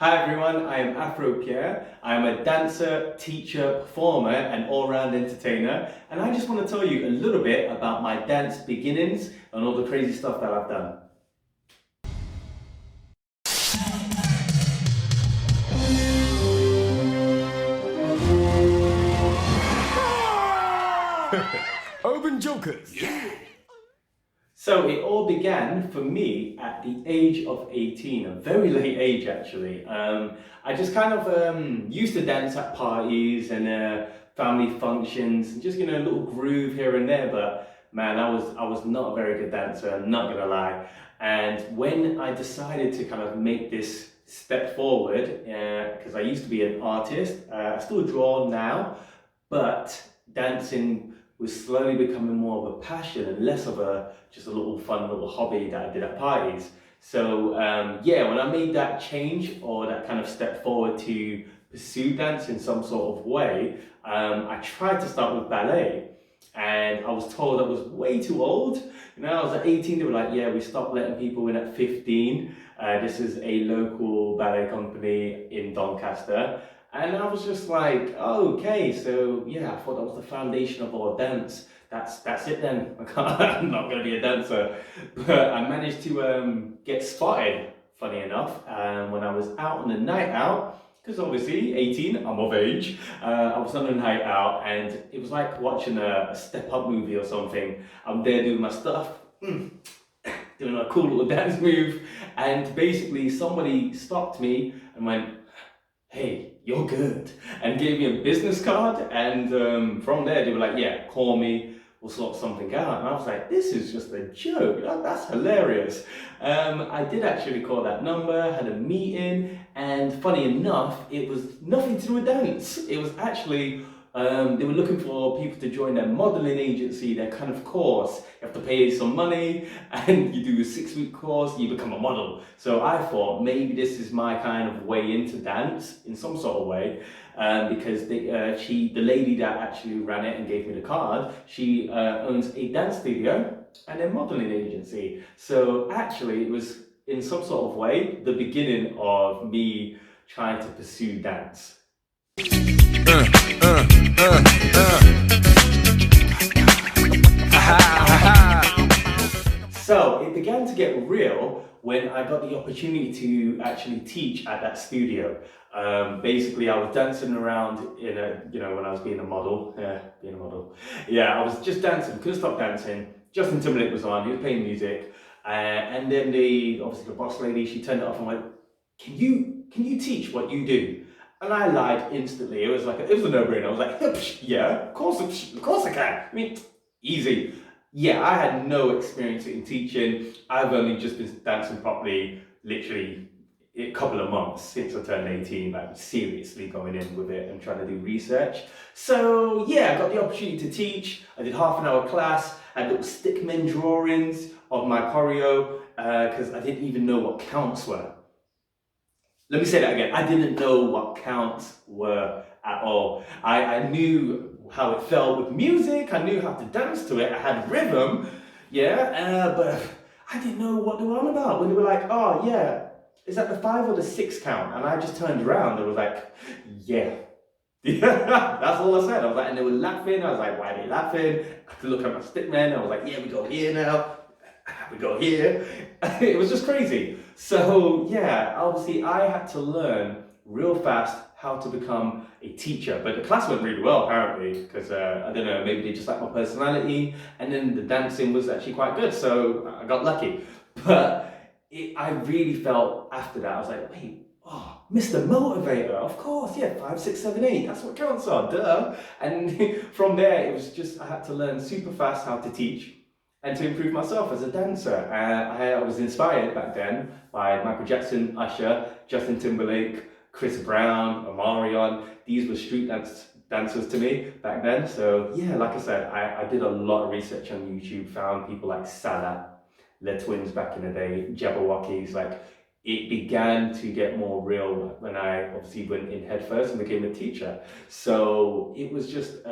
Hi everyone, I am Afro Pierre. I am a dancer, teacher, performer and all-round entertainer, and I just want to tell you a little bit about my dance beginnings and all the crazy stuff that I've done. Urban Jokers. So it all began for me at the age of 18, a very late age actually. I just kind of used to dance at parties and family functions, and just a little groove here and there. But man, I was not a very good dancer. I'm not gonna lie. And when I decided to kind of make this step forward, because I used to be an artist, I still draw now, but dancing was slowly becoming more of a passion and less of a just a little fun little hobby that I did at parties. So yeah, when I made that change or that kind of step forward to pursue dance in some sort of way, I tried to start with ballet. And I was told I was way too old. I was at 18, they were like, yeah, we stopped letting people in at 15. This is a local ballet company in Doncaster. And I was just like, oh, okay, so yeah, I thought that was the foundation of all dance. That's it then. I'm not gonna be a dancer. But I managed to get spotted, funny enough, when I was out on a night out, because obviously 18, I'm of age. I was on a night out and it was like watching a Step Up movie or something. I'm there doing my stuff, doing a cool little dance move, and basically somebody stopped me and went, hey, you're good, and gave me a business card. And from there, they were like, yeah, call me, we'll sort something out. And I was like, this is just a joke. That's hilarious. I did actually call that number, had a meeting, and funny enough, it was nothing to do with dance. It was actually they were looking for people to join their modeling agency, their kind of course. You have to pay some money and you do a 6-week course, you become a model. So I thought maybe this is my kind of way into dance in some sort of way, because the lady that actually ran it and gave me the card, she owns a dance studio and a modeling agency. So actually it was in some sort of way the beginning of me trying to pursue dance. So it began to get real when I got the opportunity to actually teach at that studio. Basically, I was dancing around in when I was being a model. Yeah, I was just dancing, couldn't stop dancing. Justin Timberlake was on, he was playing music. And then obviously the boss lady, she turned it off and went, can you teach what you do? And I lied instantly. It was a no-brainer. I was like, yeah, of course I can. I mean, easy. Yeah, I had no experience in teaching. I've only just been dancing properly, literally a couple of months since I turned 18, like seriously going in with it and trying to do research. So yeah, I got the opportunity to teach. I did half an hour class. I did stickman drawings of my choreo because I didn't even know what counts were. Let me say that again. I didn't know what counts were at all. I knew how it felt with music. I knew how to dance to it. I had rhythm, yeah, but I didn't know what they were on about. When they were like, oh yeah, is that the 5 or the 6 count? And I just turned around and was like, yeah. Yeah, that's all I said. I was like, and they were laughing. I was like, why are they laughing? I could look at my stickman. I was like, yeah, we go here now. We go here. It was just crazy. So yeah, obviously I had to learn real fast how to become a teacher. But the class went really well apparently, because I don't know, maybe they just liked my personality, and then the dancing was actually quite good, so I got lucky. But I really felt after that, I was like, wait, oh, Mr. Motivator, of course, yeah, 5, 6, 7, 8, that's what counts are, duh. And from there, it was just, I had to learn super fast how to teach and to improve myself as a dancer. I was inspired back then by Michael Jackson, Usher, Justin Timberlake, Chris Brown, Omarion. These were street dancers to me back then. So yeah, like I said, I did a lot of research on YouTube, found people like Salah, the Twins back in the day, Jabberwockies. Like, it began to get more real when I obviously went in head first and became a teacher. So it was just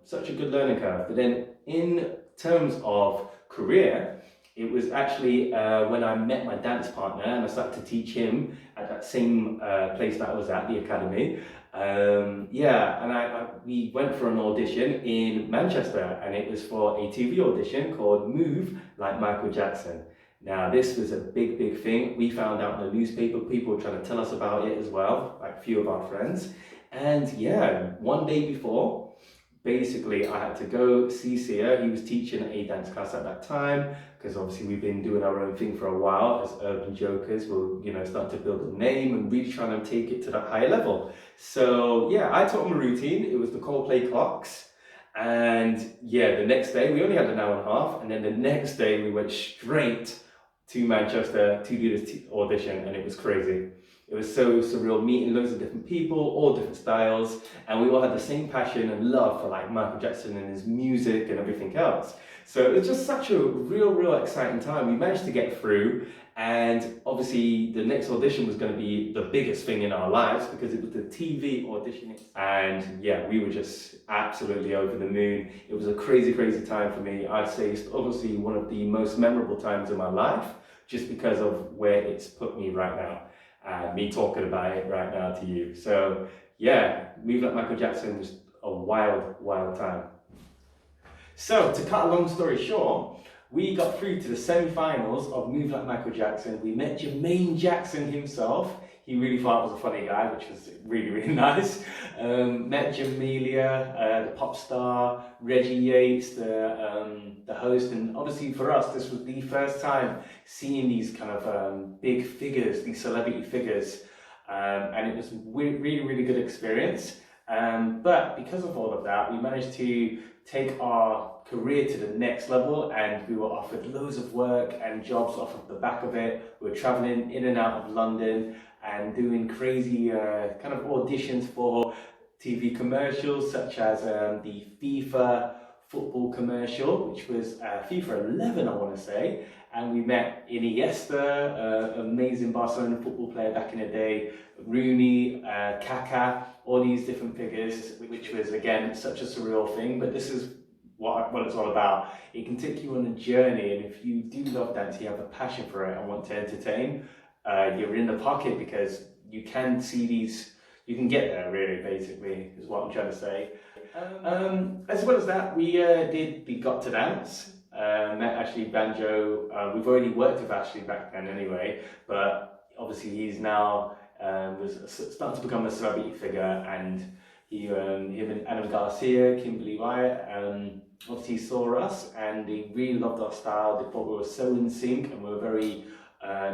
such a good learning curve. But then in terms of career, It was actually when I met my dance partner and I started to teach him at that same place that I was at, the academy. Yeah, and we went for an audition in Manchester, and it was for a TV audition called Move Like Michael Jackson. Now, this was a big, big thing. We found out in the newspaper, people were trying to tell us about it as well, like a few of our friends. And yeah, one day before, basically I had to go see Sia. He was teaching a dance class at that time, because obviously we've been doing our own thing for a while as Urban Jokers. We're, starting to build a name and really trying to take it to that higher level. So yeah, I taught him a routine. It was the Coldplay clocks. And yeah, the next day, we only had an hour and a half. And then the next day we went straight to Manchester to do this audition, and it was crazy. It was so surreal, meeting loads of different people, all different styles, and we all had the same passion and love for like Michael Jackson and his music and everything else. So it was just such a real exciting time. We managed to get through, and obviously the next audition was going to be the biggest thing in our lives because it was the TV audition. And yeah, we were just absolutely over the moon. It was a crazy time for me. I'd say it's obviously one of the most memorable times in my life, just because of where it's put me right now. Me talking about it right now to you. So yeah, Move Like Michael Jackson was a wild time. So to cut a long story short, we got through to the semi-finals of Move Like Michael Jackson. We met Jermaine Jackson himself. He really thought I was a funny guy, which was really nice. Met Jamelia, the pop star, Reggie Yates, the host, and obviously for us, this was the first time seeing these kind of big figures, these celebrity figures, and it was really good experience. But because of all of that, we managed to take our career to the next level, and we were offered loads of work and jobs off of the back of it. We were traveling in and out of London and doing crazy kind of auditions for TV commercials, such as the FIFA football commercial, which was FIFA 11, I want to say. And we met Iniesta, amazing Barcelona football player back in the day, Rooney, Kaká, all these different figures, which was again such a surreal thing. But this is what it's all about. It can take you on a journey, and if you do love dance, you have a passion for it and want to entertain, you're in the pocket, because you can see these, you can get there really, basically, is what I'm trying to say. As well as that, we did the Got to Dance, met Ashley Banjo. We've already worked with Ashley back then anyway, but obviously he's now was starting to become a celebrity figure, and him and Adam Garcia, Kimberly Wyatt, obviously saw us and they really loved our style. They thought we were so in sync, and we were very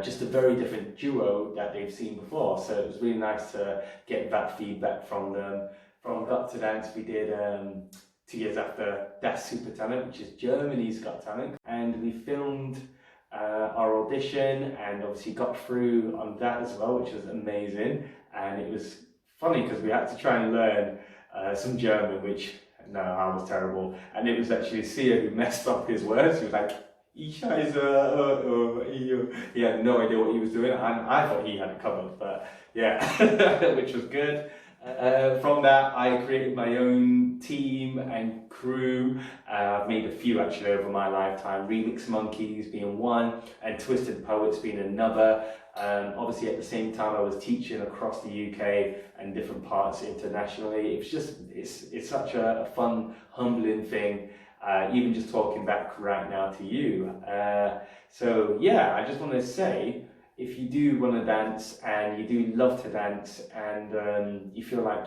just a very different duo that they've seen before. So it was really nice to get that feedback from them. From Got to Dance, we did 2 years after Das Super Talent, which is Germany's Got Talent, and we filmed our audition and obviously got through on that as well, which was amazing. And it was funny because we had to try and learn some German, which no, I was terrible. And it was actually Sia who messed up his words. He was like, he had no idea what he was doing, and I thought he had it covered, but yeah, which was good. From that, I created my own team and crew. I've made a few actually over my lifetime, Remix Monkeys being one, and Twisted Poets being another. Obviously at the same time I was teaching across the UK and different parts internationally. It was just, it's such a fun, humbling thing. Even just talking back right now to you. So yeah, I just want to say, if you do want to dance and you do love to dance and you feel like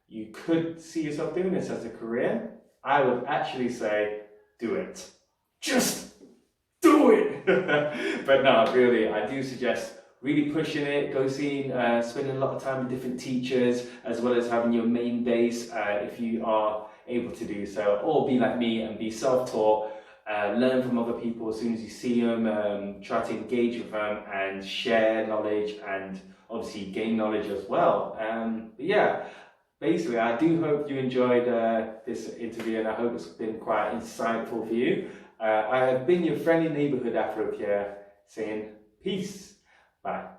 you could see yourself doing this as a career, I would actually say do it. Just do it. But no, really, I do suggest really pushing it, spending a lot of time with different teachers, as well as having your main base if you are able to do so, or be like me and be self-taught, learn from other people as soon as you see them, try to engage with them and share knowledge and obviously gain knowledge as well. But yeah, basically I do hope you enjoyed this interview, and I hope it's been quite insightful for you. I have been your friendly neighbourhood Afro Pierre, saying peace. Bye.